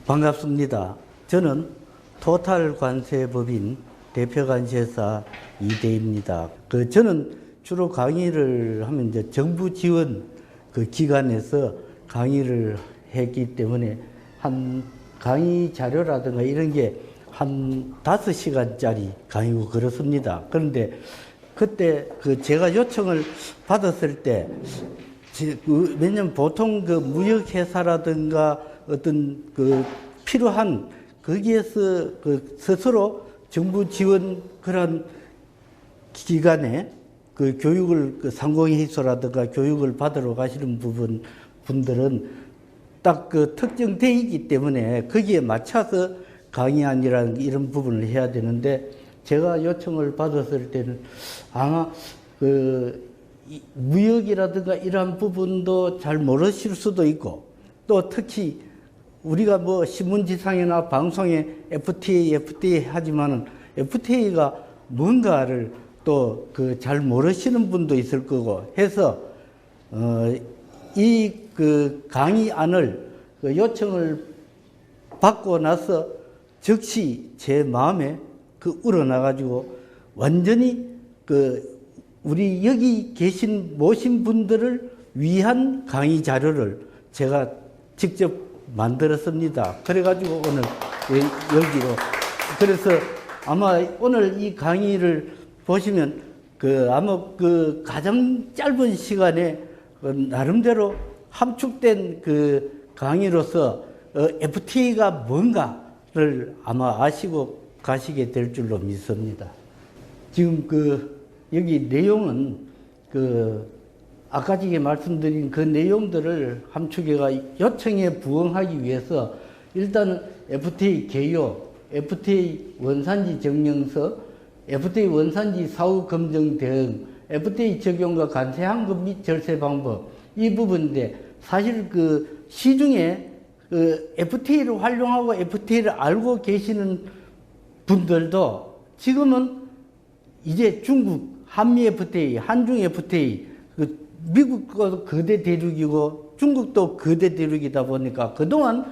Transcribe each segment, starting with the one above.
반갑습니다. 저는 토탈관세법인 대표관세사 이대입니다. 저는 주로 강의를 하면 이제 정부 지원 기관에서 강의를 했기 때문에 한 강의 자료라든가 이런 게 한 5시간짜리 강의고 그렇습니다. 그런데 그때 제가 요청을 받았을 때, 왜냐면 보통 무역회사라든가 어떤 필요한 거기에서 스스로 정부 지원 그런 기관에 교육을 상공회의소라든가 교육을 받으러 가시는 분들은 딱 특정되어 있기 때문에 거기에 맞춰서 강의안이라는 이런 부분을 해야 되는데, 제가 요청을 받았을 때는 아마 무역이라든가 이러한 부분도 잘 모르실 수도 있고, 또 특히 우리가 신문지상이나 방송에 FTA 하지만은 FTA가 뭔가를 또 잘 모르시는 분도 있을 거고 해서 이 강의안을 요청을 받고 나서 즉시 제 마음에 우러나가지고 완전히 우리 여기 모신 분들을 위한 강의 자료를 제가 직접 만들었습니다. 그래가지고 오늘 여기로. 그래서 아마 오늘 이 강의를 보시면 아마 가장 짧은 시간에 나름대로 함축된 강의로서 FTA가 뭔가를 아마 아시고 가시게 될 줄로 믿습니다. 지금 여기 내용은 아까 전에 말씀드린 그 내용들을 함축해가 요청에 부응하기 위해서 일단은 FTA 개요, FTA 원산지 증명서, FTA 원산지 사후 검증 대응, FTA 적용과 관세 환급 및 절세 방법, 이 부분인데, 사실 시중에 FTA를 활용하고 FTA를 알고 계시는 분들도 지금은 이제 중국 한미 FTA, 한중 FTA, 미국도 거대 대륙이고 중국도 거대 대륙이다 보니까 그동안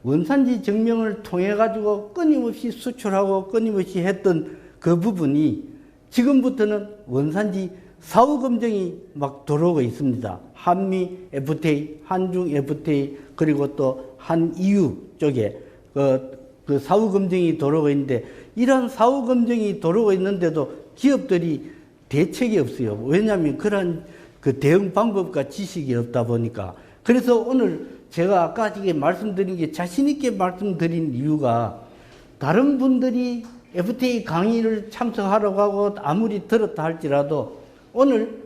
원산지 증명을 통해 가지고 끊임없이 수출하고 끊임없이 했던 그 부분이 지금부터는 원산지 사후 검증이 막 들어오고 있습니다. 한미 FTA, 한중 FTA, 그리고 또 한EU 쪽에 사후 검증이 들어오고 있는데, 이런 사후 검증이 들어오고 있는데도 기업들이 대책이 없어요. 왜냐하면 그런 대응 방법과 지식이 없다 보니까. 그래서 오늘 제가 아까 말씀드린 게 자신 있게 말씀드린 이유가, 다른 분들이 FTA 강의를 참석하려고 하고 아무리 들었다 할지라도 오늘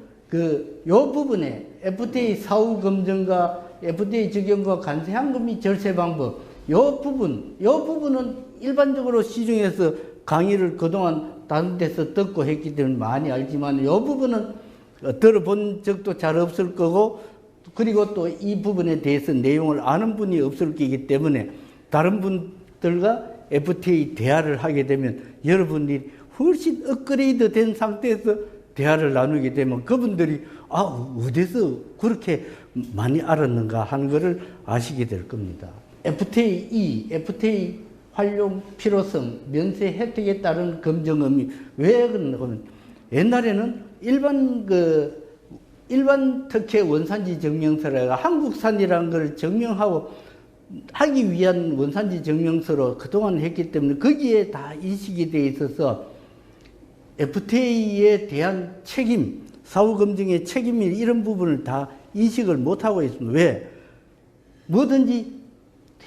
요 부분에 FTA 사후 검증과 FTA 적용과 관세 환급 및 절세 방법, 요 부분은 일반적으로 시중에서 강의를 그동안 다른 데서 듣고 했기 때문에 많이 알지만, 요 부분은 들어본 적도 잘 없을 거고, 그리고 또 이 부분에 대해서 내용을 아는 분이 없을 거기 때문에 다른 분들과 FTA 대화를 하게 되면 여러분들이 훨씬 업그레이드 된 상태에서 대화를 나누게 되면 그분들이 어디서 그렇게 많이 알았는가 하는 것을 아시게 될 겁니다. FTA 활용 필요성, 면세 혜택에 따른 검증 의미. 왜 그러냐면, 옛날에는 일반 특혜 원산지 증명서라 한국산이라는 걸 증명하고 하기 위한 원산지 증명서로 그동안 했기 때문에 거기에 다 인식이 되어 있어서 FTA에 대한 책임, 사후 검증의 책임 이런 부분을 다 인식을 못하고 있습니다. 왜? 뭐든지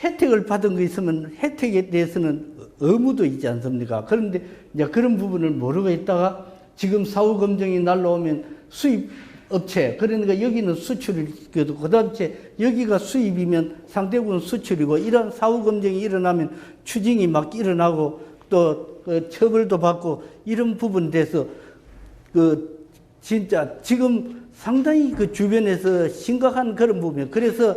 혜택을 받은 거 있으면 혜택에 대해서는 의무도 있지 않습니까? 그런데 이제 그런 부분을 모르고 있다가 지금 사후 검증이 날라오면 수입 업체, 그러니까 여기는 수출이고 그다음 여기가 수입이면 상대국은 수출이고, 이런 사후 검증이 일어나면 추징이 막 일어나고 또 처벌도 받고, 이런 부분에 대해서 진짜 지금 상당히 주변에서 심각한 그런 부분이에요. 그래서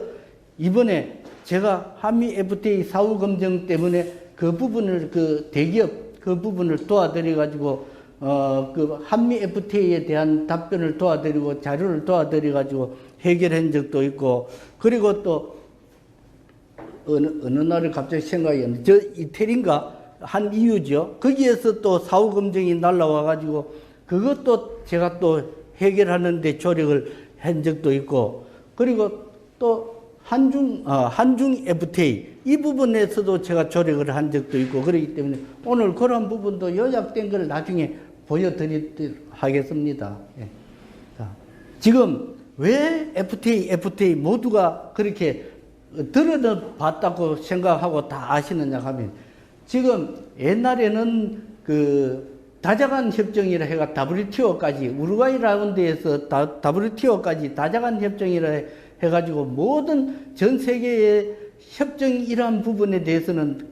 이번에 제가 한미 FTA 사후 검증 때문에 그 부분을 대기업 그 부분을 도와드려 가지고 한미 FTA에 대한 답변을 도와드리고 자료를 도와드려 가지고 해결한 적도 있고, 그리고 또 어느 날에 갑자기 생각이 났는데, 저 이태리인가 한 이유죠. 거기에서 또 사후 검증이 날라와가지고 그것도 제가 또 해결하는데 조력을 한 적도 있고, 그리고 또 한중 FTA 이 부분에서도 제가 조력을 한 적도 있고, 그렇기 때문에 오늘 그런 부분도 요약된 걸 나중에 보여드리도록 하겠습니다. 예. 자, 지금 왜 FTA 모두가 그렇게 들어봤다고 생각하고 다 아시느냐 하면, 지금 옛날에는 그 다자간 협정이라 해가 WTO까지, 우루과이 라운드에서 WTO까지 다자간 협정이라 해가지고 모든 전 세계의 협정 이러한 부분에 대해서는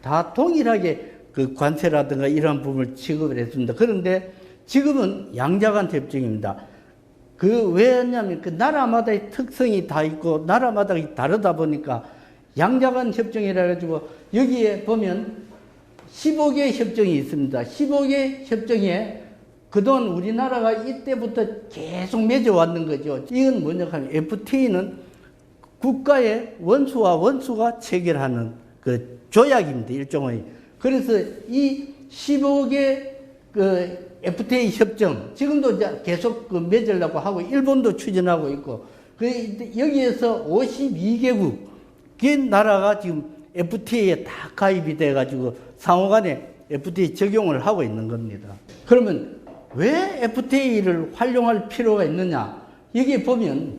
다 동일하게 그 관세라든가 이러한 부분을 취급을 했습니다. 그런데 지금은 양자간 협정입니다. 왜냐면 그 나라마다의 특성이 다 있고 나라마다 다르다 보니까 양자간 협정이라 해가지고 여기에 보면 15개 협정이 있습니다. 15개 협정에 그동안 우리나라가 이때부터 계속 맺어왔는 거죠. 이건 뭐냐 하면 FTA는 국가의 원수가 체결하는 그 조약입니다. 일종의. 그래서 이 15개 그 FTA 협정, 지금도 이제 계속 그 맺으려고 하고 일본도 추진하고 있고, 여기에서 52개국의 나라가 지금 FTA에 다 가입이 돼가지고 상호간에 FTA 적용을 하고 있는 겁니다. 그러면 왜 FTA를 활용할 필요가 있느냐? 여기 보면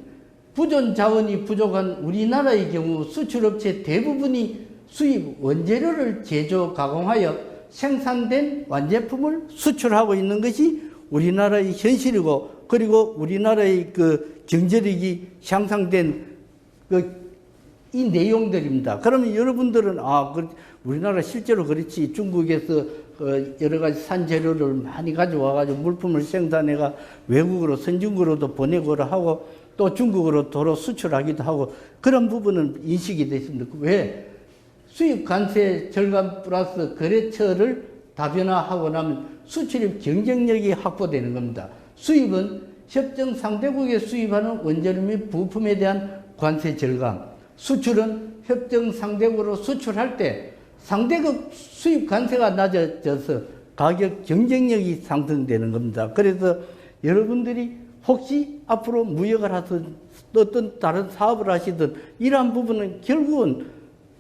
부존 자원이 부족한 우리나라의 경우 수출업체 대부분이 수입 원재료를 제조 가공하여 생산된 완제품을 수출하고 있는 것이 우리나라의 현실이고, 그리고 우리나라의 그 경제력이 향상된 이 내용들입니다. 그러면 여러분들은 우리나라 실제로 그렇지, 중국에서 여러 가지 산재료를 많이 가져와가지고 물품을 생산해가 외국으로 선진국으로도 보내고 하고 또 중국으로 도로 수출하기도 하고 그런 부분은 인식이 됐습니다. 왜? 수입 관세 절감 플러스 거래처를 다변화하고 나면 수출입 경쟁력이 확보되는 겁니다. 수입은 협정 상대국에 수입하는 원재료 및 부품에 대한 관세 절감, 수출은 협정 상대국으로 수출할 때 상대국 수입 관세가 낮아져서 가격 경쟁력이 상승되는 겁니다. 그래서 여러분들이 혹시 앞으로 무역을 하든 어떤 다른 사업을 하시든 이러한 부분은 결국은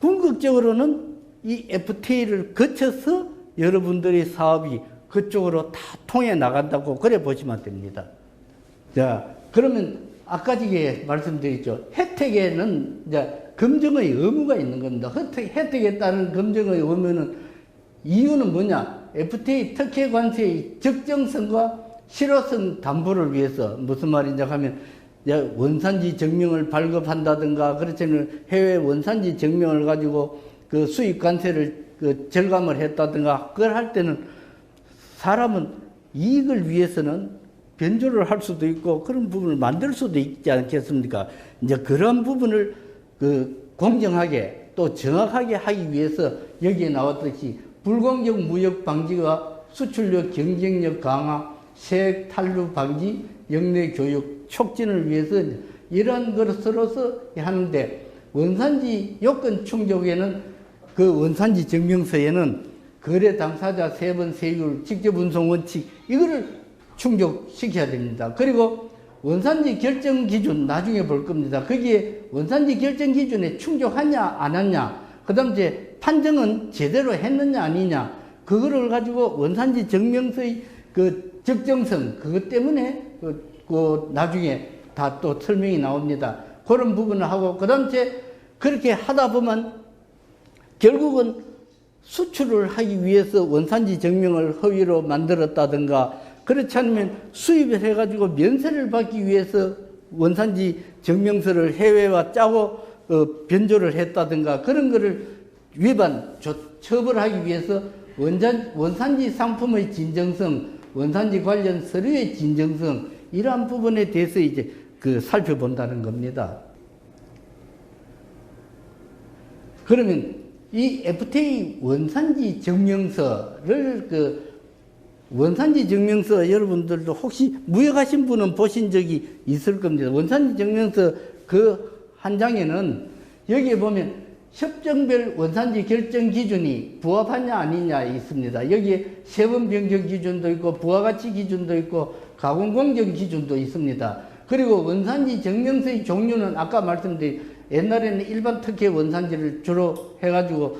궁극적으로는 이 FTA를 거쳐서 여러분들의 사업이 그쪽으로 다 통해 나간다고 그래 보시면 됩니다. 자, 그러면 아까 지게 말씀드렸죠. 혜택에는 이제 검증의 의무가 있는 겁니다. 혜택에 따른 검증의 의무는 이유는 뭐냐? FTA 특혜 관세의 적정성과 실효성 담보를 위해서, 무슨 말이냐 하면 원산지 증명을 발급한다든가, 그렇지는 해외 원산지 증명을 가지고 그 수입 관세를 그 절감을 했다든가, 그걸 할 때는 사람은 이익을 위해서는 변조를 할 수도 있고 그런 부분을 만들 수도 있지 않겠습니까? 이제 그런 부분을 그 공정하게 또 정확하게 하기 위해서 여기에 나왔듯이 불공정 무역 방지와 수출력 경쟁력 강화, 세액 탈루 방지, 역내 교육 촉진을 위해서 이러한 것으로서 하는데, 원산지 요건 충족에는 그 원산지 증명서에는 거래 당사자 세번 세율, 직접 운송 원칙 이거를 충족시켜야 됩니다. 그리고 원산지 결정 기준 나중에 볼 겁니다. 거기에 원산지 결정 기준에 충족하냐 안 하냐, 그 다음 이제 판정은 제대로 했느냐 아니냐, 그거를 가지고 원산지 증명서의 그 적정성, 그것 때문에 그 나중에 다 또 설명이 나옵니다. 그런 부분을 하고, 그 다음 이제 그렇게 하다 보면 결국은 수출을 하기 위해서 원산지 증명을 허위로 만들었다든가, 그렇지 않으면 수입을 해가지고 면세를 받기 위해서 원산지 증명서를 해외와 짜고 변조를 했다든가, 그런 거를 처벌하기 위해서 원산지 상품의 진정성, 원산지 관련 서류의 진정성, 이러한 부분에 대해서 이제 살펴본다는 겁니다. 그러면 이 FTA 원산지 증명서를 원산지 증명서 여러분들도 혹시 무역하신 분은 보신 적이 있을 겁니다. 원산지 증명서 그 한 장에는 여기에 보면 협정별 원산지 결정 기준이 부합하냐 아니냐 있습니다. 여기에 세원 변경 기준도 있고 부가가치 기준도 있고 가공 공정 기준도 있습니다. 그리고 원산지 증명서의 종류는 아까 말씀드린 옛날에는 일반 특혜 원산지를 주로 해가지고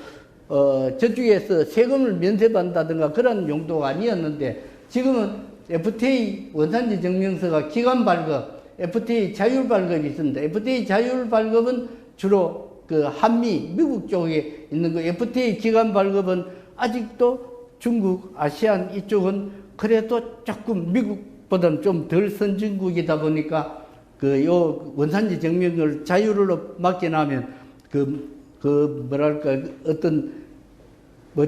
저쪽에서 세금을 면세받는다든가 그런 용도가 아니었는데 지금은 FTA 원산지 증명서가 기간 발급, FTA 자율 발급이 있습니다. FTA 자율 발급은 주로 그 한미, 미국 쪽에 있는 거, FTA 기간 발급은 아직도 중국, 아시안 이쪽은 그래도 조금 미국보다는 좀 덜 선진국이다 보니까 요 원산지 증명을 자율로 맡겨놓으면 뭐랄까, 어떤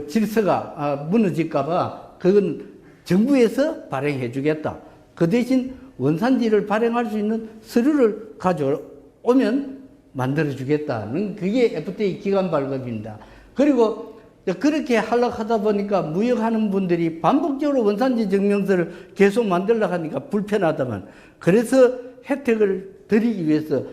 질서가 무너질까봐 그건 정부에서 발행해 주겠다. 그 대신 원산지를 발행할 수 있는 서류를 가져오면 만들어주겠다는 그게 FTA 기간 발급입니다. 그리고 그렇게 하려고 하다 보니까 무역하는 분들이 반복적으로 원산지 증명서를 계속 만들려고 하니까 불편하다만 그래서 혜택을 드리기 위해서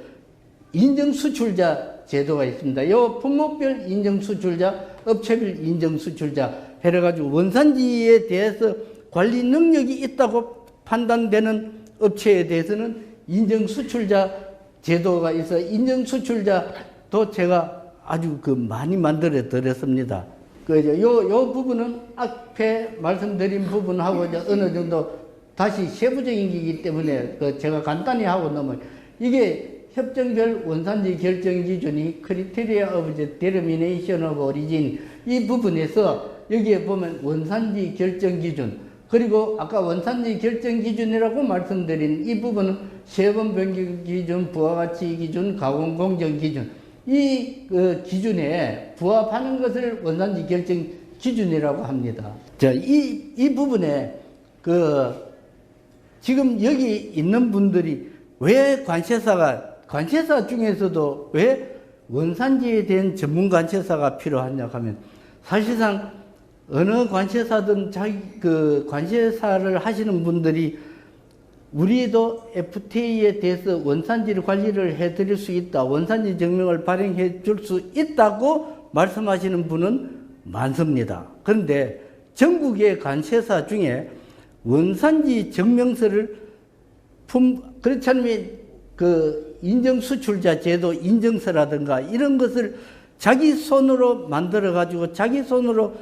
인정수출자 제도가 있습니다. 이 품목별 인정수출자, 업체별 인정수출자 해가지고 원산지에 대해서 관리 능력이 있다고 판단되는 업체에 대해서는 인정수출자 제도가 있어 인정수출자도 제가 아주 많이 만들어 드렸습니다. 요 부분은 앞에 말씀드린 부분하고 어느 정도 다시 세부적인 거기 때문에 제가 간단히 하고 넘어요. 이게 협정별 원산지 결정 기준이 Criteria of the Determination of Origin 이 부분에서 여기에 보면 원산지 결정 기준 그리고 아까 원산지 결정 기준이라고 말씀드린 이 부분은 세번 변경 기준, 부가가치 기준, 가공 공정 기준 이 기준에 부합하는 것을 원산지 결정 기준이라고 합니다. 자, 이 부분에 지금 여기 있는 분들이 왜 관세사 중에서도 왜 원산지에 대한 전문 관세사가 필요하냐 하면 사실상 어느 관세사든 관세사를 하시는 분들이 우리도 FTA에 대해서 원산지를 관리를 해드릴 수 있다. 원산지 증명을 발행해 줄 수 있다고 말씀하시는 분은 많습니다. 그런데 전국의 관세사 중에 원산지 증명서를 그렇지 않으면 인정수출자 제도 인정서라든가 이런 것을 자기 손으로 만들어가지고 자기 손으로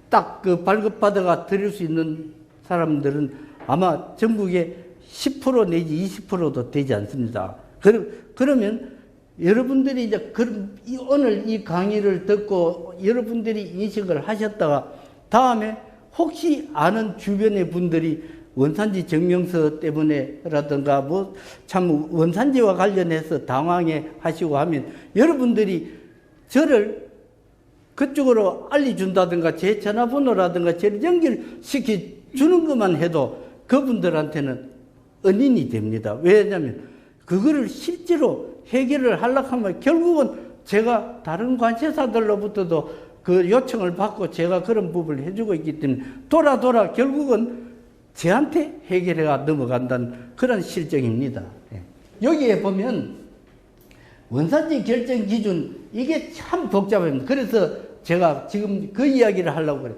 딱 발급받아가 드릴 수 있는 사람들은 아마 전국에 10% 내지 20%도 되지 않습니다. 그러면 여러분들이 이제 오늘 이 강의를 듣고 여러분들이 인식을 하셨다가 다음에 혹시 아는 주변의 분들이 원산지 증명서 때문에라든가 참 원산지와 관련해서 당황해 하시고 하면 여러분들이 저를 그쪽으로 알려준다든가 제 전화번호라든가 저를 연결시켜 주는 것만 해도 그분들한테는 은인이 됩니다. 왜냐하면 그거를 실제로 해결을 하려고 하면 결국은 제가 다른 관세사들로부터도 그 요청을 받고 제가 그런 부분을 해주고 있기 때문에 돌아 결국은 저한테 해결해가 넘어간다는 그런 실정입니다. 여기에 보면 원산지 결정 기준 이게 참 복잡합니다. 그래서 제가 지금 그 이야기를 하려고 그래요.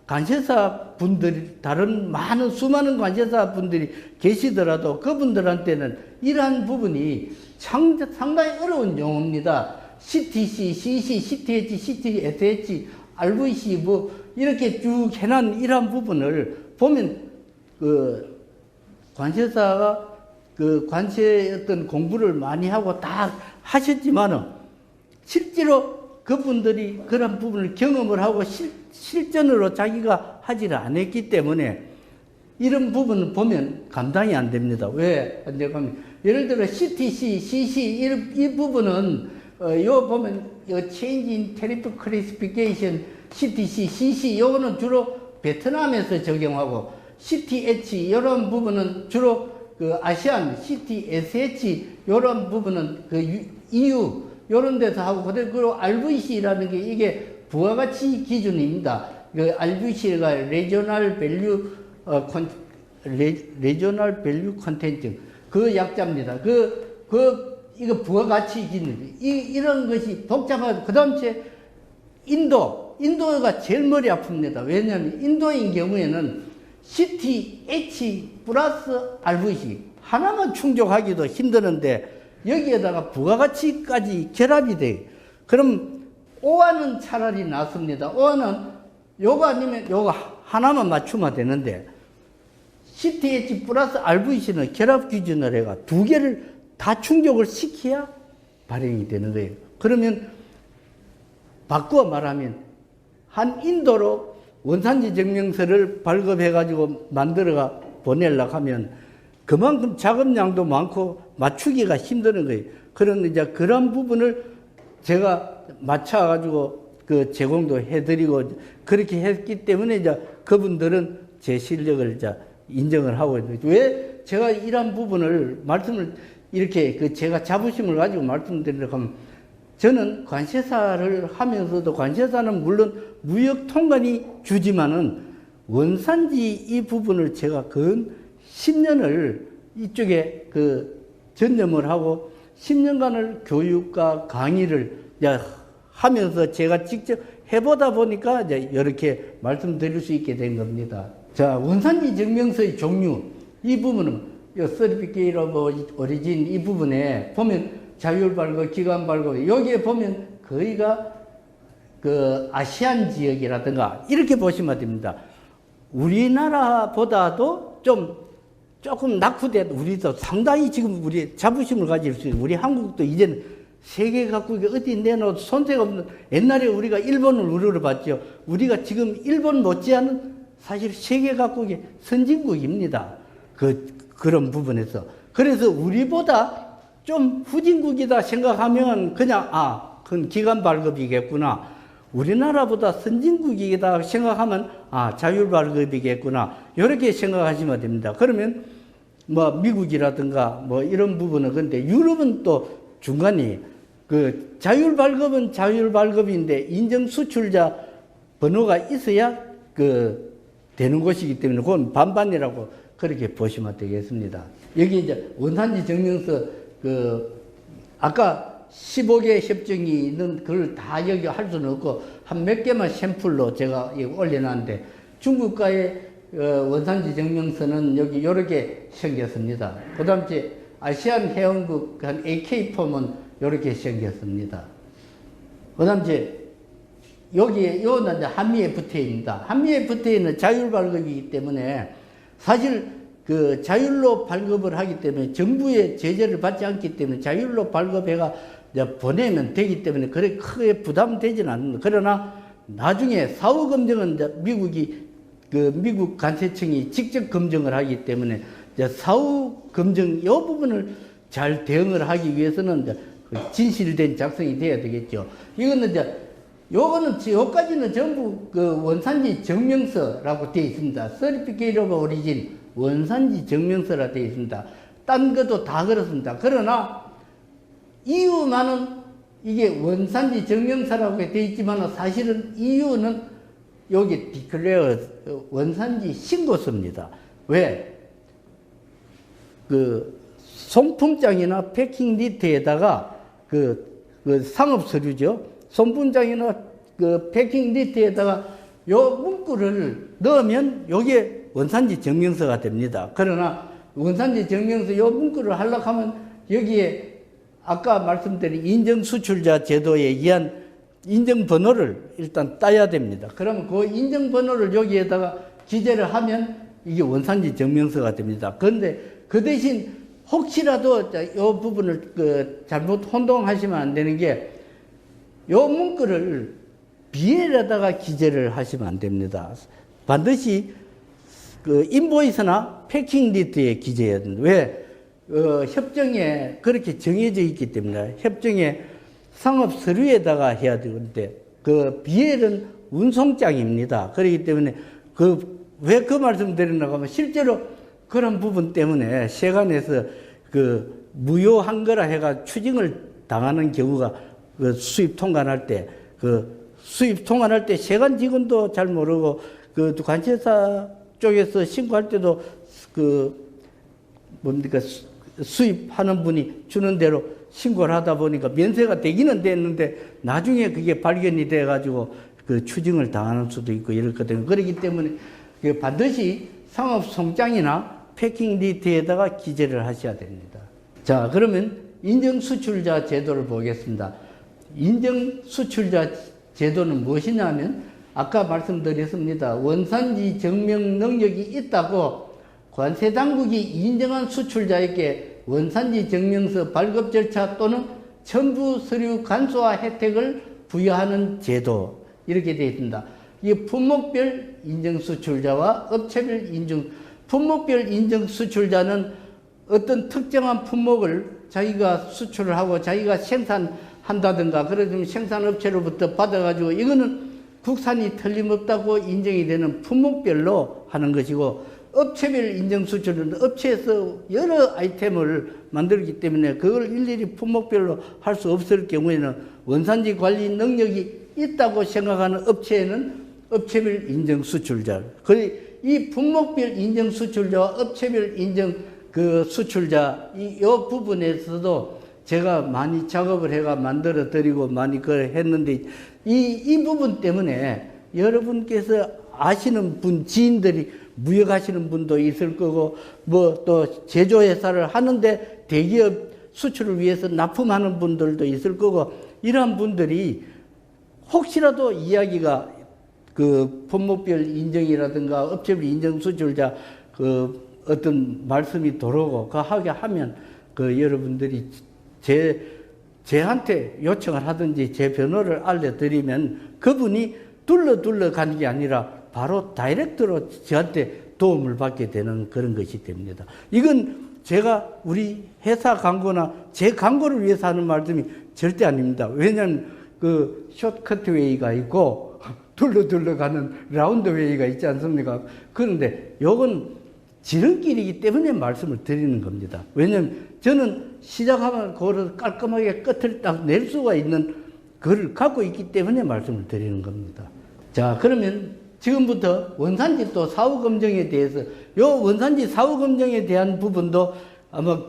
관세사 분들이 다른 수많은 관세사 분들이 계시더라도 그분들한테는 이러한 부분이 상당히 어려운 용어입니다. CTC, CC, CTH, CTSH, RVC 이렇게 쭉 해놓은 이러한 부분을 보면 관세사가 관세 어떤 공부를 많이 하고 다 하셨지만은 실제로 그분들이 그런 부분을 경험을 하고 실전으로 자기가 하지를 않았기 때문에 이런 부분을 보면 감당이 안 됩니다. 왜? 예를 들어 CTC, CC 이 부분은 보면 Change in Tariff Classification CTC, CC 요거는 주로 베트남에서 적용하고 CTH 이런 부분은 주로 아시안 CTSH 이런 부분은 EU 이런 데서 하고 그리고 RVC라는 게 이게 부가가치 기준입니다. RVC가 Regional Value Content 그 약자입니다. 이거 부가가치 기준, 이런 것이 복잡하고, 그 다음에 인도가 제일 머리 아픕니다. 왜냐하면 인도인 경우에는 CTH 플러스 RVC 하나만 충족하기도 힘드는데 여기에다가 부가가치까지 결합이 돼요. 그럼 오화는 차라리 낫습니다. 오화는 요거 아니면 요거 하나만 맞추면 되는데 CTH 플러스 RVC는 결합 기준을 해가 두 개를 다 충족을 시켜야 발행이 되는 거예요. 그러면 바꾸어 말하면 한 인도로 원산지 증명서를 발급해가지고 만들어가 보내려고 하면 그만큼 작업량도 많고 맞추기가 힘드는 거예요. 그런 이제 그런 부분을 제가 맞춰가지고 그 제공도 해드리고 그렇게 했기 때문에 이제 그분들은 제 실력을 이제 인정을 하고 있는 거죠. 왜 제가 이런 부분을 말씀을 이렇게 그 제가 자부심을 가지고 말씀드리려고 하면 저는 관세사를 하면서도 관세사는 물론 무역 통관이 주지만은 원산지 이 부분을 제가 근 10년을 이쪽에 그 전념을 하고 10년간을 교육과 강의를 하면서 제가 직접 해보다 보니까 이제 이렇게 말씀드릴 수 있게 된 겁니다. 자, 원산지 증명서의 종류 이 부분은 서티피케이트 오브 오리진 이 부분에 보면 자율 발급, 기관 발급 여기에 보면 거의가 그 아시안 지역이라든가 이렇게 보시면 됩니다. 우리나라보다도 조금 낙후된 우리도 상당히 지금 우리 자부심을 가질 수 있는 우리 한국도 이제는 세계 각국에 어디 내놓아도 손색 없는 옛날에 우리가 일본을 우러러봤죠. 우리가 지금 일본 못지않은 사실 세계 각국의 선진국입니다. 그런 부분에서. 그래서 우리보다 좀 후진국이다 생각하면 그냥 그건 기관 발급이겠구나. 우리나라보다 선진국이다 생각하면 자율 발급이겠구나. 이렇게 생각하시면 됩니다. 그러면 뭐 미국이라든가 뭐 이런 부분은 근데 유럽은 또 중간이 그 자율 발급은 자율 발급인데 인정 수출자 번호가 있어야 되는 것이기 때문에 그건 반반이라고 그렇게 보시면 되겠습니다. 여기 이제 원산지 증명서 아까 15개 협정이 있는 그걸 다 여기 할 수는 없고 한 몇 개만 샘플로 제가 올려놨는데 중국과의 원산지 증명서는 여기 이렇게 생겼습니다. 그 다음에 아시안 회원국 한 AK폼은 이렇게 생겼습니다. 그 다음에 여기에 요는 한미 FTA입니다. 한미 FTA는 자율 발급이기 때문에 사실 그 자율로 발급을 하기 때문에 정부의 제재를 받지 않기 때문에 자율로 발급해가 보내면 되기 때문에 그렇게 크게 부담되지는 않는다. 그러나 나중에 사후 검증은 미국 관세청이 직접 검증을 하기 때문에 사후 검증 이 부분을 잘 대응을 하기 위해서는 진실된 작성이 돼야 되겠죠. 이거는 요까지는 전부 그 원산지 증명서라고 되어 있습니다. Certificate of Origin 원산지 증명서라 되어 있습니다. 딴 것도 다 그렇습니다. 그러나 이유만은 이게 원산지 증명서라고 되어 있지만 사실은 이유는 여기 Declare 원산지 신고서입니다. 왜? 송품장이나 패킹 리트에다가 상업서류죠. 송품장이나 패킹 리트에다가 요 문구를 넣으면 요게 원산지 증명서가 됩니다. 그러나 원산지 증명서 요 문구를 하려고 하면 여기에 아까 말씀드린 인정수출자 제도에 의한 인정번호를 일단 따야 됩니다. 그러면 그 인정번호를 여기에다가 기재를 하면 이게 원산지 증명서가 됩니다. 그런데 그 대신 혹시라도 이 부분을 잘못 혼동하시면 안 되는 게 이 문구를 BL에다가 기재를 하시면 안 됩니다. 반드시 인보이스나 패킹 리트에 기재해야 됩니다. 왜? 협정에 그렇게 정해져 있기 때문에 협정에 상업 서류에다가 해야 되는데 BL은 운송장입니다. 그렇기 때문에 왜 그 말씀 드리려고 하면 실제로 그런 부분 때문에 세관에서 무효한 거라 해가 추징을 당하는 경우가 수입 통관할 때 세관 직원도 잘 모르고 관세사 쪽에서 신고할 때도 수입하는 분이 주는 대로 신고를 하다 보니까 면세가 되기는 됐는데 나중에 그게 발견이 돼가지고 그 추징을 당하는 수도 있고 이렇거든요. 그렇기 때문에 반드시 상업송장이나 패킹리트에다가 기재를 하셔야 됩니다. 자, 그러면 인정수출자 제도를 보겠습니다. 인정수출자 제도는 무엇이냐면 아까 말씀드렸습니다. 원산지 증명 능력이 있다고 관세당국이 인정한 수출자에게 원산지 증명서 발급 절차 또는 첨부 서류 간소화 혜택을 부여하는 제도, 이렇게 되어 있습니다. 이 품목별 인정 수출자와 업체별 인정, 품목별 인정 수출자는 어떤 특정한 품목을 자기가 수출을 하고 자기가 생산한다든가 그러면 생산업체로부터 받아가지고 이거는 국산이 틀림없다고 인정이 되는 품목별로 하는 것이고, 업체별 인정 수출은 업체에서 여러 아이템을 만들기 때문에 그걸 일일이 품목별로 할 수 없을 경우에는 원산지 관리 능력이 있다고 생각하는 업체에는 업체별 인정 수출자. 이 품목별 인정 수출자와 업체별 인정 수출자 이 부분에서도 제가 많이 작업을 해가 만들어 드리고 많이 그걸 했는데 이 부분 때문에 여러분께서 아시는 분, 지인들이 무역하시는 분도 있을 거고, 뭐 또 제조회사를 하는데 대기업 수출을 위해서 납품하는 분들도 있을 거고, 이러한 분들이 혹시라도 이야기가 그 품목별 인정이라든가 업체별 인정 수출자 어떤 말씀이 들어오고 그 하게 하면 여러분들이 제한테 요청을 하든지 제 번호를 알려드리면 그분이 둘러 가는 게 아니라 바로 다이렉트로 저한테 도움을 받게 되는 그런 것이 됩니다. 이건 제가 우리 회사 광고나 제 광고를 위해서 하는 말씀이 절대 아닙니다. 왜냐하면 숏커트 웨이가 있고 둘러 가는 라운드 웨이가 있지 않습니까? 그런데 요건 지름길이기 때문에 말씀을 드리는 겁니다. 왜냐하면 저는 시작하면 그거를 깔끔하게 끝을 딱 낼 수가 있는 그걸 갖고 있기 때문에 말씀을 드리는 겁니다. 자, 그러면 지금부터 원산지 또 사후검증에 대해서 요 원산지 사후검증에 대한 부분도 아마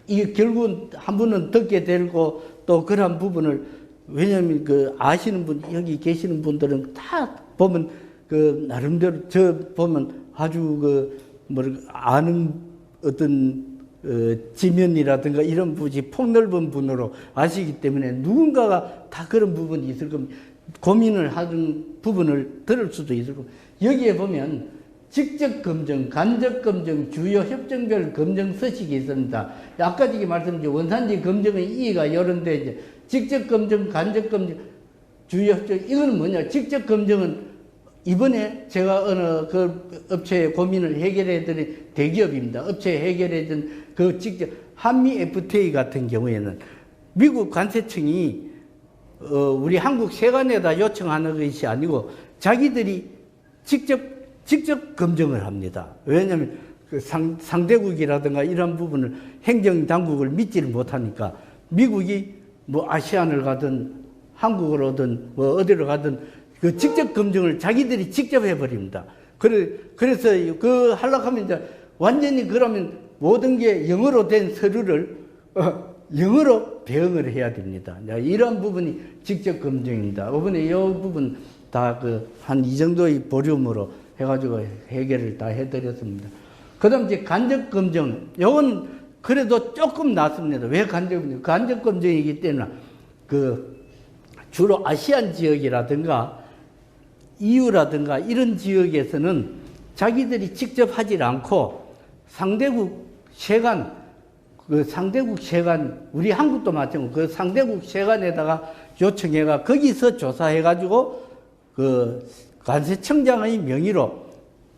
이게 결국은 한 분은 듣게 되고 또 그런 부분을 왜냐하면 아시는 분 여기 계시는 분들은 다 보면 나름대로 저 보면 아주 아는 어떤 지면이라든가 이런 분이 폭넓은 분으로 아시기 때문에 누군가가 다 그런 부분이 있을 겁니다. 고민을 하는 부분을 들을 수도 있을 겁니다. 여기에 보면 직접 검증, 간접 검증, 주요 협정별 검증 서식이 있습니다. 아까 저기 말씀드린 원산지 검증의 이의가 이런데 이제 직접 검증, 간접 검증, 주요 협정 이거는 뭐냐? 직접 검증은 이번에 제가 어느 업체의 고민을 해결해 드린 대기업입니다. 업체에 해결해 준 직접 한미 FTA 같은 경우에는 미국 관세청이 우리 한국 세관에다 요청하는 것이 아니고 자기들이 직접 검증을 합니다. 왜냐하면 상대국이라든가 이런 부분을 행정당국을 믿지를 못하니까 미국이 뭐 아시안을 가든 한국을 오든 뭐 어디로 가든 직접 검증을 자기들이 직접 해버립니다. 그래서 하려고 하면 이제 완전히 그러면 모든 게 영어로 된 서류를 영어로 배영을 해야 됩니다. 이런 부분이 직접 검증입니다. 이번에 이 부분 다 한 이 정도의 보륨으로 해가지고 해결을 다 해드렸습니다. 그 다음 이제 간접 검증. 이건 그래도 조금 낫습니다. 왜 간접 검증? 간접 검증이기 때문에 주로 아시안 지역이라든가 EU라든가 이런 지역에서는 자기들이 직접 하질 않고 상대국 세관, 우리 한국도 마찬가지고 상대국 세관에다가 요청해가 거기서 조사해가지고 관세청장의 명의로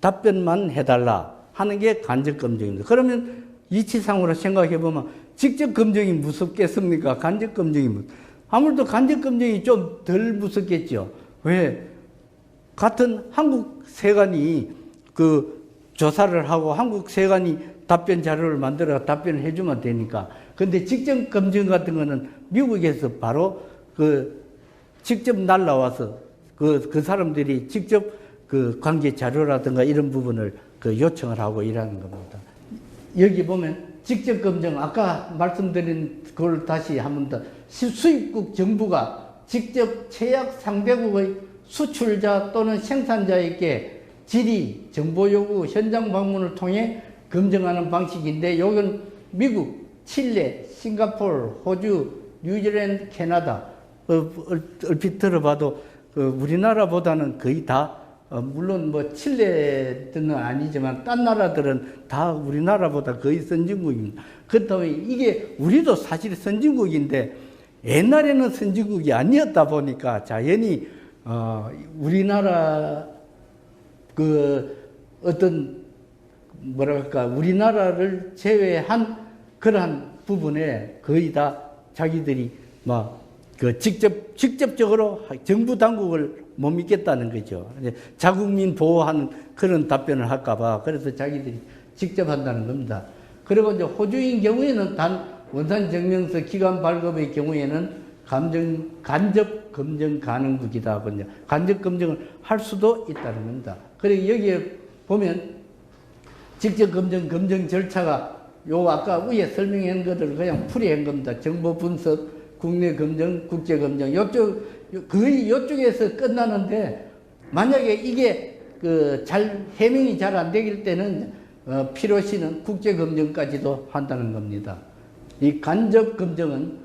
답변만 해달라 하는 게 간접 검증입니다. 그러면 이치상으로 생각해보면 직접 검증이 무섭겠습니까? 간접 검증이 아무래도 간접 검증이 좀 덜 무섭겠죠. 왜? 같은 한국 세관이 조사를 하고 한국 세관이 답변 자료를 만들어 답변을 해주면 되니까. 근데 직접 검증 같은 거는 미국에서 바로 직접 날라와서 그 사람들이 직접 관계 자료라든가 이런 부분을 요청을 하고 일하는 겁니다. 여기 보면 직접 검증, 아까 말씀드린 그걸 다시 한 번 더, 수입국 정부가 직접 제약 상대국의 수출자 또는 생산자에게 질의, 정보 요구, 현장 방문을 통해 검증하는 방식인데, 이건 미국, 칠레, 싱가포르, 호주, 뉴질랜드, 캐나다, 얼핏 들어봐도 우리나라보다는 거의 다, 물론 뭐 칠레는 아니지만 딴 나라들은 다 우리나라보다 거의 선진국입니다. 그렇다면 이게 우리도 사실 선진국인데 옛날에는 선진국이 아니었다 보니까 자연히 우리나라 어떤 뭐랄까 우리나라를 제외한 그러한 부분에 거의 다 자기들이 직접적으로 정부 당국을 못 믿겠다는 거죠. 자국민 보호하는 그런 답변을 할까봐 그래서 자기들이 직접 한다는 겁니다. 그리고 이제 호주인 경우에는 단 원산 증명서 기간 발급의 경우에는 간접 검증 가능국이다. 간접 검증을 할 수도 있다는 겁니다. 그리고 여기에 보면 직접 검증 절차가 요 아까 위에 설명한 것들을 그냥 풀이한 겁니다. 정보 분석, 국내 검증, 국제 검증. 거의 요쪽에서 끝나는데, 만약에 이게 해명이 잘 안 되길 때는, 필요시는 국제 검증까지도 한다는 겁니다. 이 간접 검증은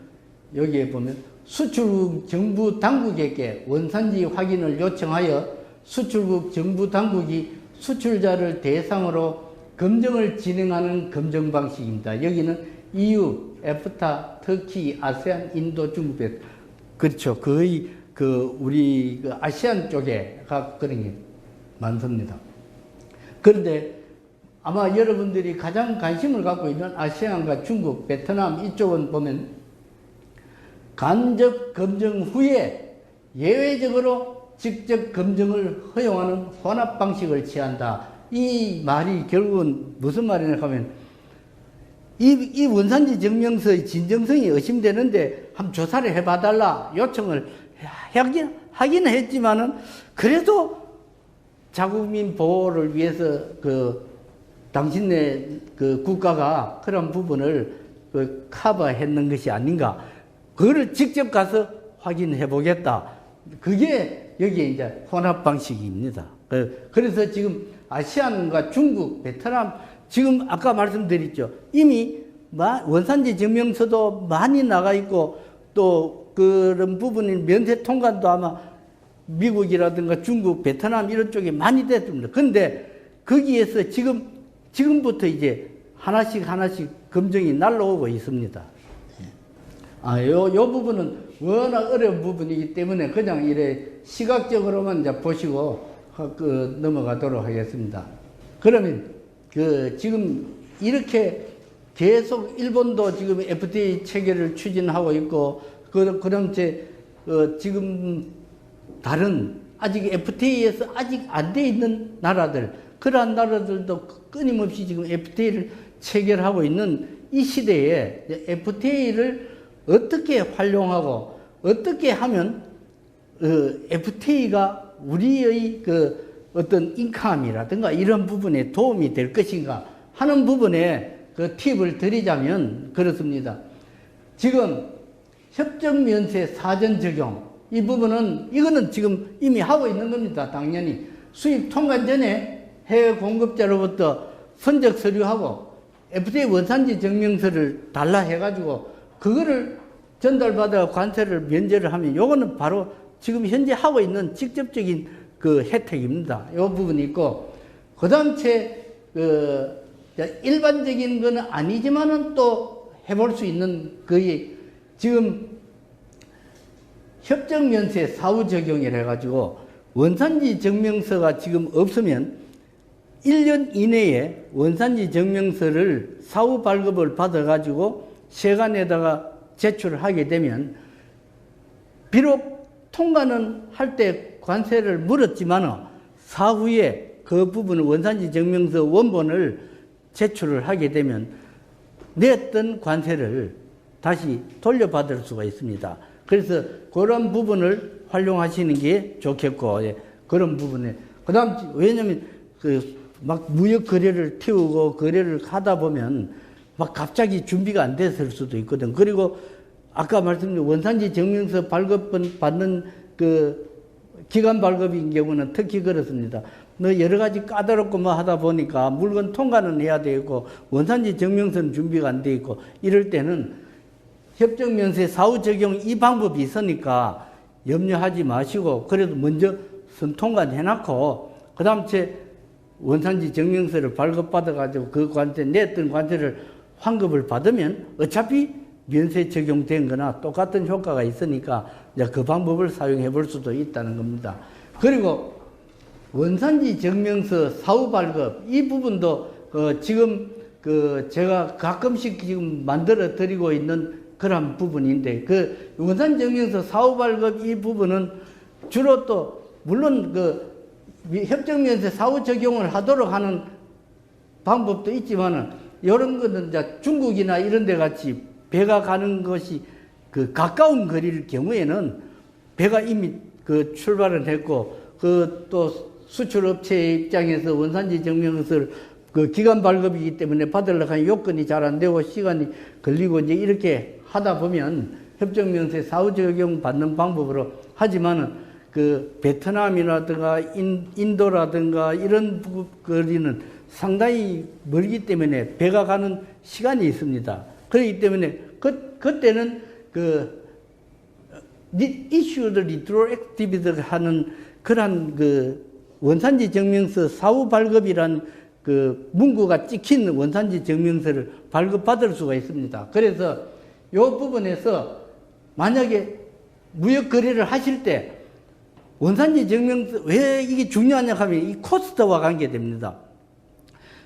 여기에 보면 수출국 정부 당국에게 원산지 확인을 요청하여 수출국 정부 당국이 수출자를 대상으로 검증을 진행하는 검증 방식입니다. 여기는 EU, 에프타, 터키, 아세안, 인도, 중국, 그렇죠. 거의 우리 아시안 쪽에가 그런 게 많습니다. 그런데 아마 여러분들이 가장 관심을 갖고 있는 아시안과 중국, 베트남 이쪽은 보면 간접 검증 후에 예외적으로 직접 검증을 허용하는 혼합 방식을 취한다. 이 말이 결국은 무슨 말이냐 하면 이 원산지 증명서의 진정성이 의심되는데 한번 조사를 해봐달라 요청을 하긴 했지만은 그래도 자국민 보호를 위해서 당신네 국가가 그런 부분을 커버했는 것이 아닌가. 그거를 직접 가서 확인해 보겠다. 그게 여기에 이제 혼합 방식입니다. 그래서 지금 아시안과 중국, 베트남, 지금 아까 말씀드렸죠. 이미 원산지 증명서도 많이 나가 있고 또 그런 부분이 면세 통관도 아마 미국이라든가 중국, 베트남 이런 쪽에 많이 됐습니다. 그런데 거기에서 지금부터 이제 하나씩 검증이 날라오고 있습니다. 요 부분은 워낙 어려운 부분이기 때문에 그냥 이래 시각적으로만 이제 보시고 넘어가도록 하겠습니다. 그러면 지금 이렇게 계속 일본도 지금 FDA 체계를 추진하고 있고 그럼 지금 다른 아직 FTA에서 아직 안 돼 있는 나라들 그러한 나라들도 끊임없이 지금 FTA를 체결하고 있는 이 시대에 FTA를 어떻게 활용하고 어떻게 하면 FTA가 우리의 어떤 인컴이라든가 이런 부분에 도움이 될 것인가 하는 부분에 팁을 드리자면 그렇습니다. 지금 협정면세 사전 적용 이 부분은 이거는 지금 이미 하고 있는 겁니다. 당연히 수입 통관 전에 해외 공급자로부터 선적 서류하고 FDA 원산지 증명서를 달라 해가지고 그거를 전달받아 관세를 면제를 하면 요거는 바로 지금 현재 하고 있는 직접적인 혜택입니다. 요 부분이 있고 그다음 일반적인 건 아니지만은 또 해볼 수 있는 거의 지금 협정면세 사후 적용이라 해가지고 원산지 증명서가 지금 없으면 1년 이내에 원산지 증명서를 사후 발급을 받아가지고 세관에다가 제출을 하게 되면 비록 통과는 할 때 관세를 물었지만 사후에 그 부분을 원산지 증명서 원본을 제출을 하게 되면 냈던 관세를 다시 돌려받을 수가 있습니다. 그래서 그런 부분을 활용하시는 게 좋겠고, 그런 부분에. 그 다음, 왜냐면, 막 무역 거래를 띄우고 거래를 하다 보면 막 갑자기 준비가 안 됐을 수도 있거든. 그리고 아까 말씀드린 원산지 증명서 받는 그 기간 발급인 경우는 특히 그렇습니다. 여러 가지 까다롭고 뭐 하다 보니까 물건 통과는 해야 되고 원산지 증명서는 준비가 안 돼 있고 이럴 때는 협정면세 사후 적용 이 방법이 있으니까 염려하지 마시고 그래도 먼저 선통관 해놓고 그 다음 제 원산지 증명서를 발급받아가지고 그 관세, 냈던 관세를 환급을 받으면 어차피 면세 적용된 거나 똑같은 효과가 있으니까 이제 그 방법을 사용해 볼 수도 있다는 겁니다. 그리고 원산지 증명서 사후 발급 이 부분도 지금 제가 가끔씩 지금 만들어 드리고 있는 그런 부분인데 그 원산지 증명서 사후 발급 이 부분은 주로 또 물론 협정면세 사후 적용을 하도록 하는 방법도 있지만은 이런 거는 이제 중국이나 이런 데 같이 배가 가는 것이 가까운 거리일 경우에는 배가 이미 출발을 했고 또 수출업체 입장에서 원산지 증명서를 기간 발급이기 때문에 받으려고 하는 요건이 잘 안 되고 시간이 걸리고 이제 이렇게 하다 보면 협정면세 사후 적용 받는 방법으로 하지만은 베트남이라든가 인도라든가 이런 거리는 상당히 멀기 때문에 배가 가는 시간이 있습니다. 그렇기 때문에 그때는 issued retroactive 하는 그런 원산지 증명서 사후 발급이란 문구가 찍힌 원산지 증명서를 발급받을 수가 있습니다. 그래서 이 부분에서 만약에 무역 거래를 하실 때 원산지 증명서 왜 이게 중요하냐 하면 이 코스트와 관계됩니다.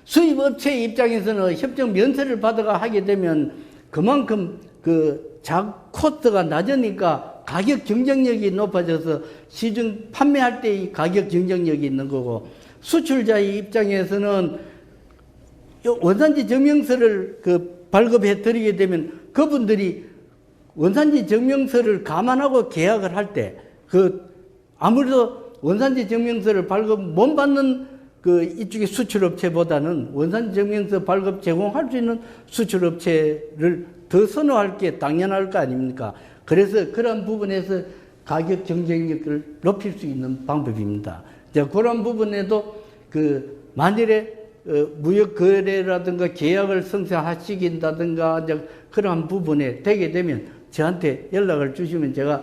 수입업체 입장에서는 협정 면세를 받아가 하게 되면 그만큼 코스트가 낮으니까 가격 경쟁력이 높아져서 시중 판매할 때 가격 경쟁력이 있는 거고 수출자의 입장에서는 원산지 증명서를 발급해 드리게 되면 그분들이 원산지 증명서를 감안하고 계약을 할 때 아무래도 원산지 증명서를 발급 못 받는 이쪽의 수출업체보다는 원산지 증명서 발급 제공할 수 있는 수출업체를 더 선호할 게 당연할 거 아닙니까? 그래서 그런 부분에서 가격 경쟁력을 높일 수 있는 방법입니다. 자, 그런 부분에도 만일에 무역 거래라든가 계약을 성사하시긴다든가 그러한 부분에 되게 되면 저한테 연락을 주시면 제가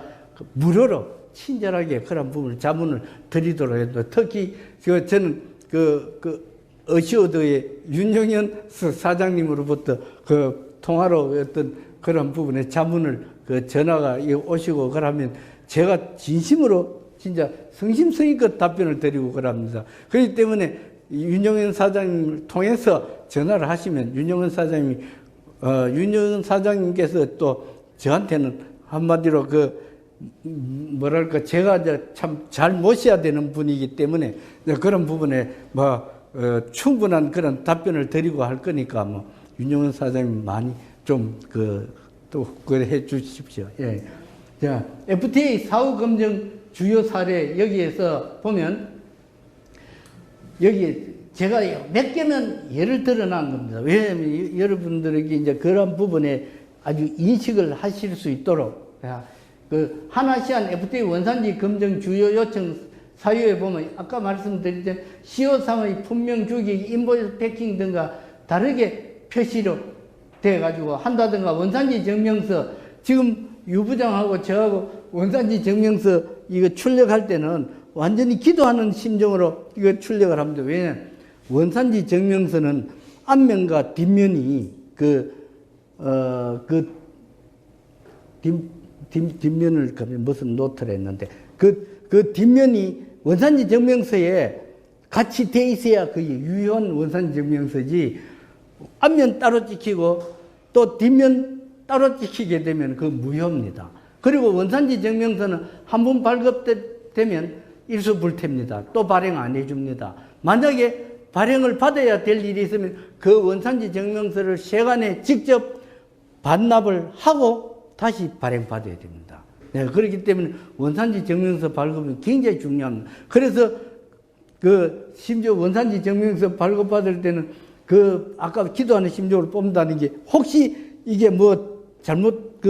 무료로 친절하게 그런 부분을 자문을 드리도록 해도 특히 저는 어시오드의 윤영현 사장님으로부터 통화로 어떤 그런 부분에 자문을 전화가 오시고 그러면 제가 진심으로 진짜 성심성의껏 답변을 드리고 그럽니다. 그렇기 때문에 윤영현 사장님을 통해서 전화를 하시면 윤영현 사장님께서 또 저한테는 한마디로 제가 참 잘 모셔야 되는 분이기 때문에 그런 부분에 충분한 그런 답변을 드리고 할 거니까 윤영은 사장님 많이 좀 또 해 주십시오. 예. 자, FTA 사후 검증 주요 사례 여기에서 보면 여기 제가 몇 개는 예를 들어 놓은 겁니다. 왜냐하면 여러분들에게 이제 그런 부분에 아주 인식을 하실 수 있도록 한아시안 FTA 원산지 검증 주요 요청 사유에 보면 아까 말씀드린 시효상의 분명 주기, 인보이스 패킹 등과 다르게 표시로 돼가지고 한다든가 원산지 증명서 지금 유 부장하고 저하고 원산지 증명서 이거 출력할 때는 완전히 기도하는 심정으로 이거 출력을 합니다. 왜냐하면 원산지 증명서는 앞면과 뒷면이 뒷면을 무슨 노트를 했는데 그 뒷면이 원산지 증명서에 같이 돼 있어야 그게 유효한 원산지 증명서지 앞면 따로 찍히고 또 뒷면 따로 찍히게 되면 무효입니다. 그리고 원산지 증명서는 한 번 발급되면 일수불태입니다. 또 발행 안 해줍니다. 만약에 발행을 받아야 될 일이 있으면 그 원산지 증명서를 세관에 직접 반납을 하고 다시 발행받아야 됩니다. 네, 그렇기 때문에 원산지 증명서 발급은 굉장히 중요합니다. 그래서 심지어 원산지 증명서 발급받을 때는 아까 기도하는 심정으로 뽑는다는 게 혹시 이게 뭐 잘못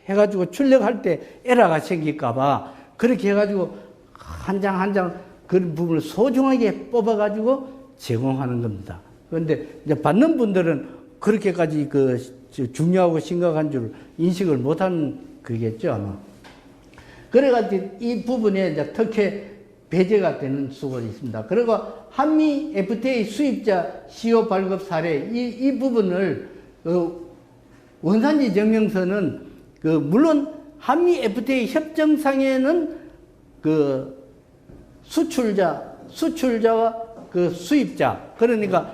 해가지고 출력할 때 에러가 생길까봐 그렇게 해가지고 한 장 한 장 그런 부분을 소중하게 뽑아가지고 제공하는 겁니다. 그런데 이제 받는 분들은 그렇게까지 중요하고 심각한 줄 인식을 못하는 그겠죠, 아마. 그래가지고 이 부분에 이제 특혜 배제가 되는 수가 있습니다. 그리고 한미 FTA 수입자 CO 발급 사례, 이 부분을, 원산지 증명서는, 물론 한미 FTA 협정상에는 수출자와 수입자, 그러니까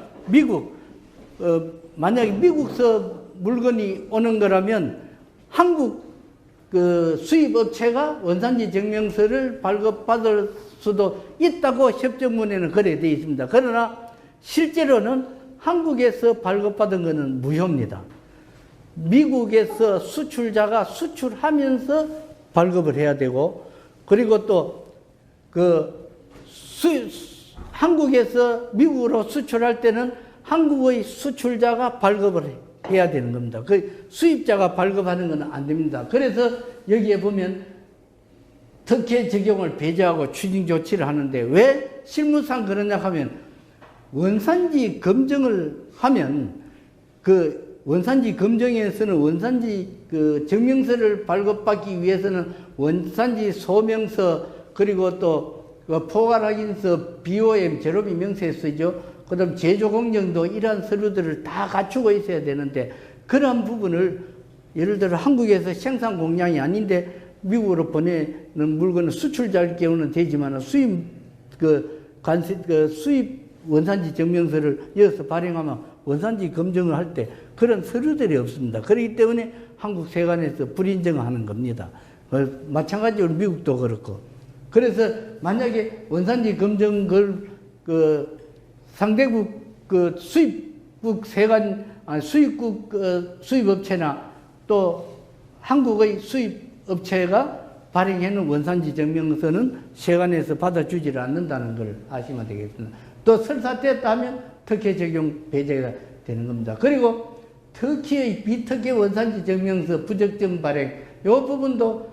만약에 미국서 물건이 오는 거라면 한국 수입업체가 원산지 증명서를 발급받을 수도 있다고 협정문에는 그래 되어 있습니다. 그러나 실제로는 한국에서 발급받은 것은 무효입니다. 미국에서 수출자가 수출하면서 발급을 해야 되고, 그리고 또 한국에서 미국으로 수출할 때는 한국의 수출자가 발급을 해야 되는 겁니다. 수입자가 발급하는 건 안 됩니다. 그래서 여기에 보면 특혜 적용을 배제하고 추징 조치를 하는데 왜 실무상 그러냐 하면 원산지 검증을 하면 원산지 검증에서는 원산지 증명서를 발급받기 위해서는 원산지 소명서 그리고 또 포괄 확인서 BOM 제로비 명세에 쓰죠. 그 다음 제조공정도 이러한 서류들을 다 갖추고 있어야 되는데 그러한 부분을 예를 들어 한국에서 생산 공량이 아닌데 미국으로 보내는 물건은 수출자일 경우는 되지만 수입 수입 원산지 증명서를 여기서 발행하면 원산지 검증을 할 때 그런 서류들이 없습니다. 그렇기 때문에 한국 세관에서 불인정하는 겁니다. 마찬가지로 미국도 그렇고. 그래서 만약에 원산지 검증 상대국 수입국 세관 수입국 수입업체나 또 한국의 수입업체가 발행해놓은 원산지 증명서는 세관에서 받아주지를 않는다는 걸 아시면 되겠습니다. 또 설사됐다 하면 특혜 적용 배제가 되는 겁니다. 그리고 터키의 비특혜 원산지 증명서 부적정 발행 이 부분도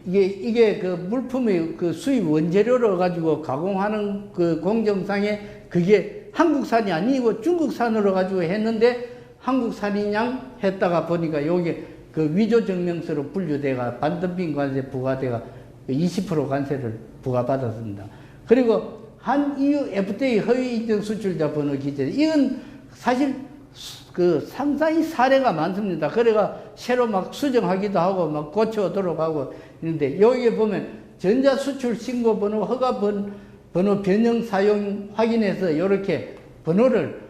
이게 물품의 수입 원재료로 가지고 가공하는 공정상에 그게 한국산이 아니고 중국산으로 가지고 했는데 한국산이냥 했다가 보니까 요게 위조 증명서로 분류돼가 반덤핑 관세 부과돼가 20% 관세를 부과받았습니다. 그리고 한 EU FTA 허위 인증 수출자 번호 기재 이건 사실 상당히 사례가 많습니다. 그래가 새로 막 수정하기도 하고 막 고쳐오도록 하고 있는데 여기에 보면 전자수출 신고번호 허가번호 변형 사용 확인해서 이렇게 번호를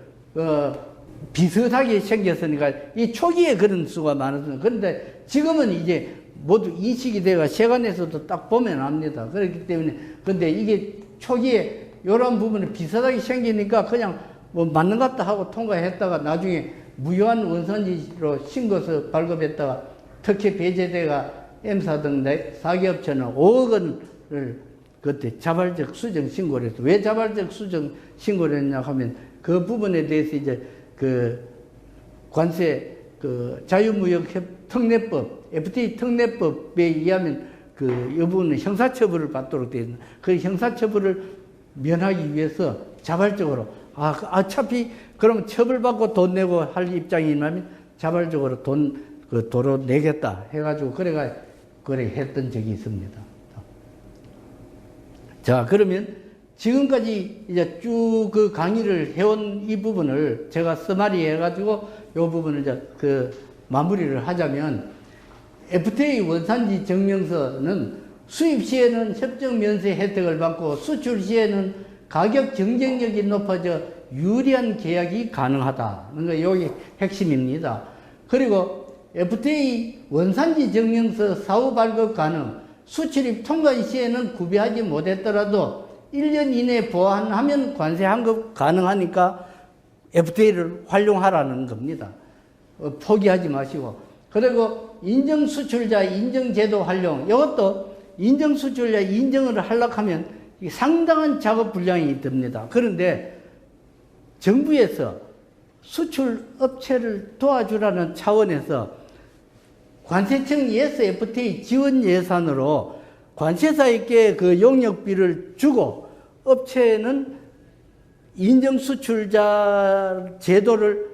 비슷하게 생겼으니까 이 초기에 그런 수가 많았습니다. 그런데 지금은 이제 모두 인식이 돼가 세관에서도 딱 보면 압니다. 그렇기 때문에 근데 이게 초기에 이런 부분이 비슷하게 생기니까 그냥 뭐 맞는 것 같다 하고 통과했다가 나중에 무효한 원산지로 신고서 발급했다가 특혜 배제대가 M사 등 4기업체는 5억 원을 그때 자발적 수정 신고를 했어. 왜 자발적 수정 신고를 했냐 하면 그 부분에 대해서 이제 관세 자유무역 특례법 FTA 특례법에 의하면 이 부분은 형사처벌을 받도록 되어 있는 그 형사처벌을 면하기 위해서 자발적으로 어차피 그럼 처벌받고 돈 내고 할 입장이라면 자발적으로 도로 내겠다 해가지고 그래 했던 적이 있습니다. 자, 그러면 지금까지 이제 쭉 강의를 해온 이 부분을 제가 서마리 해가지고 이 부분을 이제 마무리를 하자면 FTA 원산지 증명서는 수입 시에는 협정 면세 혜택을 받고 수출 시에는 가격 경쟁력이 높아져 유리한 계약이 가능하다는 게 여기 핵심입니다. 그리고 FTA 원산지 증명서 사후 발급 가능, 수출입 통관 시에는 구비하지 못했더라도 1년 이내에 보완하면 관세 환급 가능하니까 FTA를 활용하라는 겁니다. 포기하지 마시고. 그리고 인정수출자 인정제도 활용, 이것도 인정수출자 인정을 하려고 하면 상당한 작업 분량이 듭니다. 그런데 정부에서 수출 업체를 도와주라는 차원에서 관세청 ESFTA 지원 예산으로 관세사에게 그 용역비를 주고 업체는 인정 수출자 제도를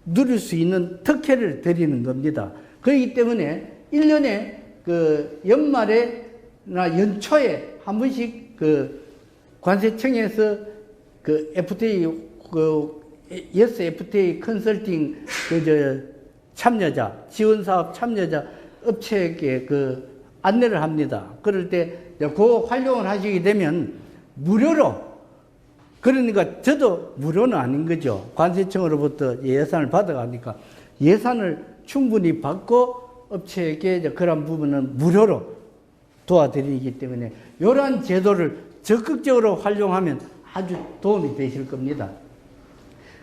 누릴 수 있는 특혜를 드리는 겁니다. 그렇기 때문에 1년에 그 연말에나 연초에 한 번씩 그 관세청에서 그 FTA, 예스 FTA 컨설팅 참여자, 지원사업 참여자 업체에게 그 안내를 합니다. 그럴 때 그 활용을 하시게 되면 무료로, 그러니까 저도 무료는 아닌 거죠. 관세청으로부터 예산을 받아가니까 예산을 충분히 받고 업체에게 그런 부분은 무료로 도와드리기 때문에 이러한 제도를 적극적으로 활용하면 아주 도움이 되실 겁니다.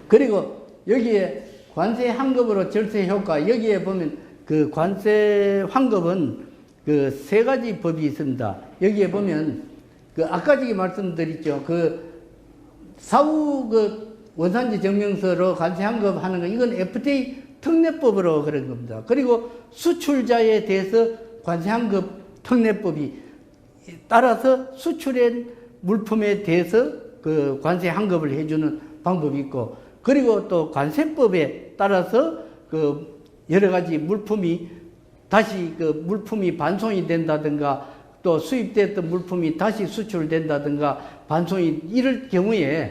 그리고 여기에 관세 환급으로 절세 효과, 여기에 보면 그 관세 환급은 그 세 가지 법이 있습니다. 여기에 보면 그 아까 저기 말씀드렸죠. 그 사후 그 원산지 증명서로 관세 환급하는 거, 이건 FTA 특례법으로 그런 겁니다. 그리고 수출자에 대해서 관세 환급 특례법이 따라서 수출한 물품에 대해서 그 관세 환급을 해주는 방법이 있고, 그리고 또 관세법에 따라서 그 여러 가지 물품이 다시 그 물품이 반송이 된다든가 또 수입됐던 물품이 다시 수출된다든가 반송이 이럴 경우에는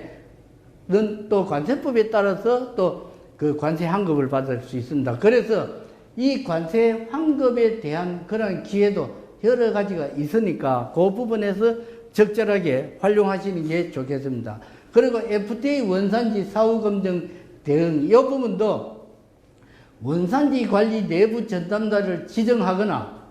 또 관세법에 따라서 또 그 관세 환급을 받을 수 있습니다. 그래서 이 관세 환급에 대한 그런 기회도 여러 가지가 있으니까 그 부분에서 적절하게 활용하시는 게 좋겠습니다. 그리고 FTA 원산지 사후 검증 대응, 이 부분도 원산지 관리 내부 전담자를 지정하거나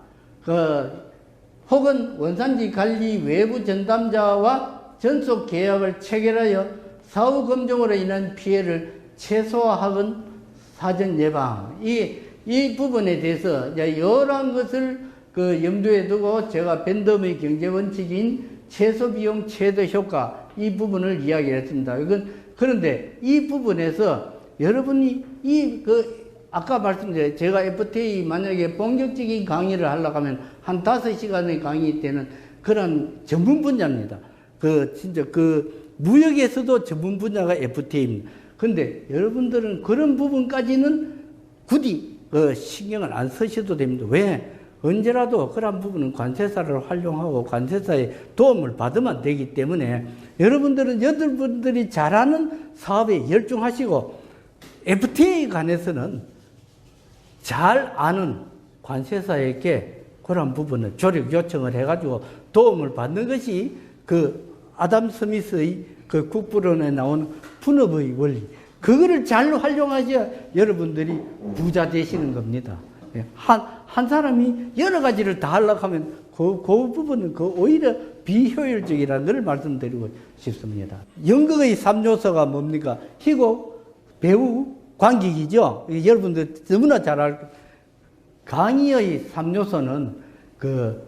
혹은 원산지 관리 외부 전담자와 전속 계약을 체결하여 사후 검증으로 인한 피해를 최소화하건 사전 예방, 이 부분에 대해서 여러 것을 그 염두에 두고 제가 밴덤의 경제 원칙인 최소 비용 최대 효과, 이 부분을 이야기했습니다. 그런데 이 부분에서 여러분이 아까 말씀드린 제가 FTA 만약에 본격적인 강의를 하려고 하면 한 5시간의 강의 때는 그런 전문 분야입니다. 진짜 무역에서도 전문 분야가 FTA입니다. 근데 여러분들은 그런 부분까지는 굳이 신경을 안 쓰셔도 됩니다. 왜? 언제라도 그런 부분은 관세사를 활용하고 관세사의 도움을 받으면 되기 때문에 여러분들은 여러분들이 잘하는 사업에 열중하시고 FTA에 관해서는 잘 아는 관세사에게 그런 부분을 조력 요청을 해가지고 도움을 받는 것이 그 아담 스미스의 그 국부론에 나오는 분업의 원리, 그거를 잘 활용하셔야 여러분들이 부자 되시는 겁니다. 한 사람이 여러 가지를 다 하려고 하면 그 부분은 오히려 비효율적이라는 걸 말씀드리고 싶습니다. 연극의 3요소가 뭡니까? 희곡, 배우, 관객이죠. 여러분들 너무나 잘 알고, 강의의 3요소는 그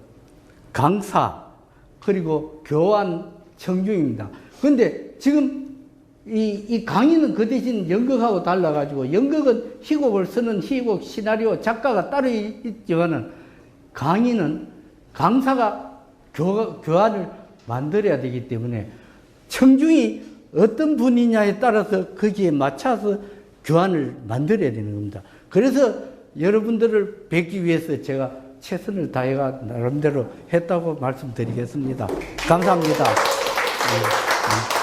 강사, 그리고 교환, 청중입니다. 근데 지금 이 강의는 그 대신 연극하고 달라가지고, 연극은 희곡을 쓰는 희곡 시나리오 작가가 따로 있지만은 강의는 강사가 교환을 만들어야 되기 때문에 청중이 어떤 분이냐에 따라서 거기에 맞춰서 교환을 만들어야 되는 겁니다. 그래서 여러분들을 뵙기 위해서 제가 최선을 다해가 나름대로 했다고 말씀드리겠습니다. 감사합니다. 네.